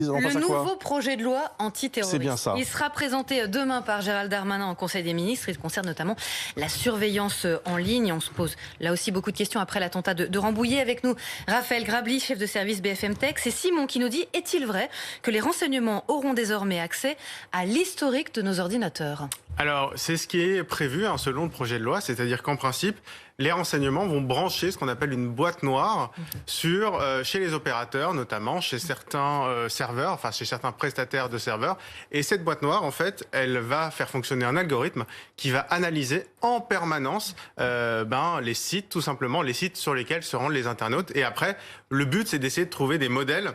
Le nouveau projet de loi antiterroriste. C'est bien ça. Il sera présenté demain par Gérald Darmanin en Conseil des ministres. Il concerne notamment la surveillance en ligne. On se pose là aussi beaucoup de questions après l'attentat de Rambouillet. Avec nous, Raphaël Grabli, chef de service BFM Tech. C'est Simon qui nous dit: est-il vrai que les renseignements auront désormais accès à l'historique de nos ordinateurs? Alors, c'est ce qui est prévu selon le projet de loi, c'est-à-dire qu'en principe, les renseignements vont brancher ce qu'on appelle une boîte noire chez les opérateurs, notamment chez certains serveurs, enfin chez certains prestataires de serveurs. Et cette boîte noire, en fait, elle va faire fonctionner un algorithme qui va analyser en permanence les sites, tout simplement, les sites sur lesquels se rendent les internautes. Et après, le but, c'est d'essayer de trouver des modèles.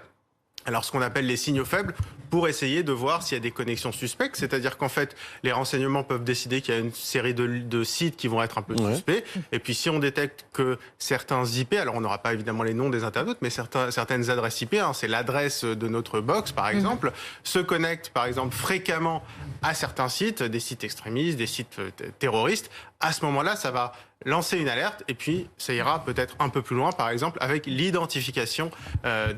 Alors, ce qu'on appelle les signaux faibles, pour essayer de voir s'il y a des connexions suspectes. C'est-à-dire qu'en fait, les renseignements peuvent décider qu'il y a une série de sites qui vont être un peu suspects. Et puis, si on détecte que certains IP, alors on n'aura pas évidemment les noms des internautes, mais certaines adresses IP, c'est l'adresse de notre box, par exemple, se connectent, par exemple, fréquemment à certains sites, des sites extrémistes, des sites terroristes. À ce moment-là, ça va lancer une alerte et puis ça ira peut-être un peu plus loin, par exemple, avec l'identification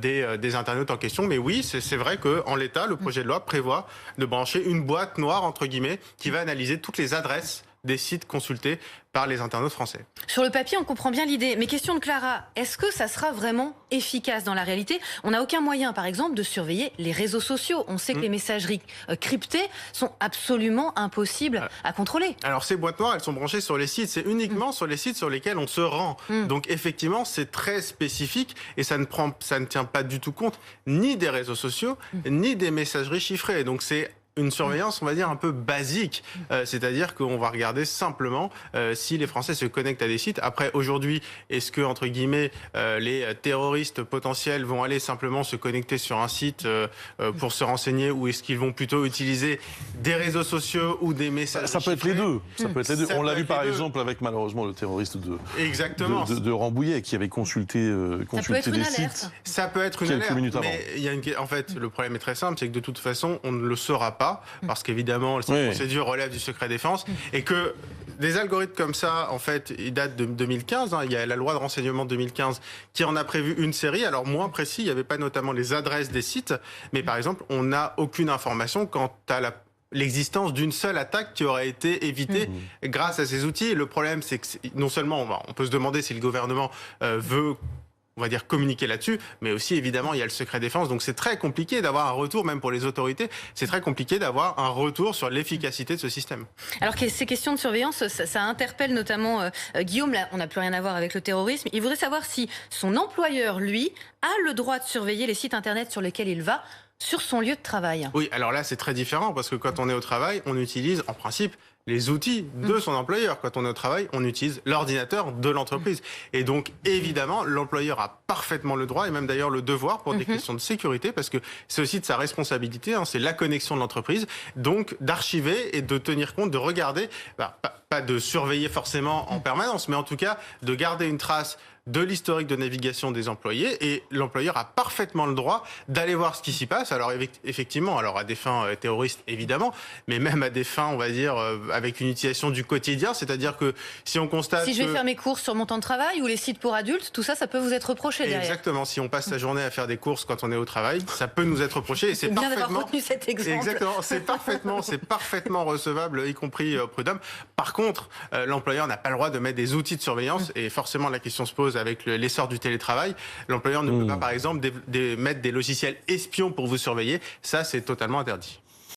des internautes en question. Mais oui, c'est vrai qu'en l'état, le projet de loi prévoit de brancher une boîte noire, entre guillemets, qui va analyser toutes les adresses des sites consultés par les internautes français. Sur le papier, on comprend bien l'idée. Mais question de Clara, est-ce que ça sera vraiment efficace dans la réalité? On n'a aucun moyen, par exemple, de surveiller les réseaux sociaux. On sait que les messageries cryptées sont absolument impossibles à contrôler. Alors ces boîtes noires, elles sont branchées sur les sites. C'est uniquement sur les sites sur lesquels on se rend. Donc effectivement, c'est très spécifique et ça ne tient pas du tout compte ni des réseaux sociaux, ni des messageries chiffrées. Donc c'est une surveillance, on va dire, un peu basique. C'est-à-dire qu'on va regarder simplement si les Français se connectent à des sites. Après, aujourd'hui, est-ce que, entre guillemets, les terroristes potentiels vont aller simplement se connecter sur un site pour se renseigner, ou est-ce qu'ils vont plutôt utiliser des réseaux sociaux ou des messages? Ça peut être les deux. Ça peut être les deux. On l'a vu par exemple avec, malheureusement, le terroriste de Rambouillet qui avait consulté des sites. Ça peut être une alerte. Minutes avant. Mais en fait, le problème est très simple, c'est que de toute façon, on ne le saura pas, parce qu'évidemment, cette procédure relève du secret défense, et que des algorithmes comme ça, en fait, ils datent de 2015. Il y a la loi de renseignement de 2015 qui en a prévu une série. Alors, moins précis, il n'y avait pas notamment les adresses des sites, mais par exemple, on n'a aucune information quant à l'existence d'une seule attaque qui aurait été évitée grâce à ces outils. Et le problème, c'est que non seulement on peut se demander si le gouvernement veut, on va dire, communiquer là-dessus, mais aussi, évidemment, il y a le secret défense. Donc, c'est très compliqué d'avoir un retour, même pour les autorités, c'est très compliqué d'avoir un retour sur l'efficacité de ce système. Alors que ces questions de surveillance, ça interpelle notamment Guillaume. Là, on n'a plus rien à voir avec le terrorisme. Il voudrait savoir si son employeur, lui, a le droit de surveiller les sites Internet sur lesquels il va sur son lieu de travail. Oui, alors là, c'est très différent, parce que quand on est au travail, on utilise, en principe, les outils de son employeur. Quand on est au travail, on utilise l'ordinateur de l'entreprise. Et donc, évidemment, l'employeur a parfaitement le droit, et même d'ailleurs le devoir, pour des questions de sécurité, parce que c'est aussi de sa responsabilité, c'est la connexion de l'entreprise, donc d'archiver et de tenir compte, de regarder, pas de surveiller forcément en permanence, mais en tout cas de garder une trace de l'historique de navigation des employés, et l'employeur a parfaitement le droit d'aller voir ce qui s'y passe. Alors effectivement, alors à des fins terroristes évidemment, mais même à des fins, on va dire, avec une utilisation du quotidien, c'est-à-dire que si on constate si je vais faire mes courses sur mon temps de travail ou les sites pour adultes, tout ça, ça peut vous être reproché derrière. Exactement, si on passe sa journée à faire des courses quand on est au travail, ça peut nous être reproché, et c'est bien d'avoir retenu cet exemple. Exactement, c'est parfaitement recevable, y compris prud'homme. Par contre, l'employeur n'a pas le droit de mettre des outils de surveillance, et forcément la question se pose avec l'essor du télétravail. L'employeur ne peut pas, par exemple, mettre des logiciels espions pour vous surveiller. Ça, c'est totalement interdit.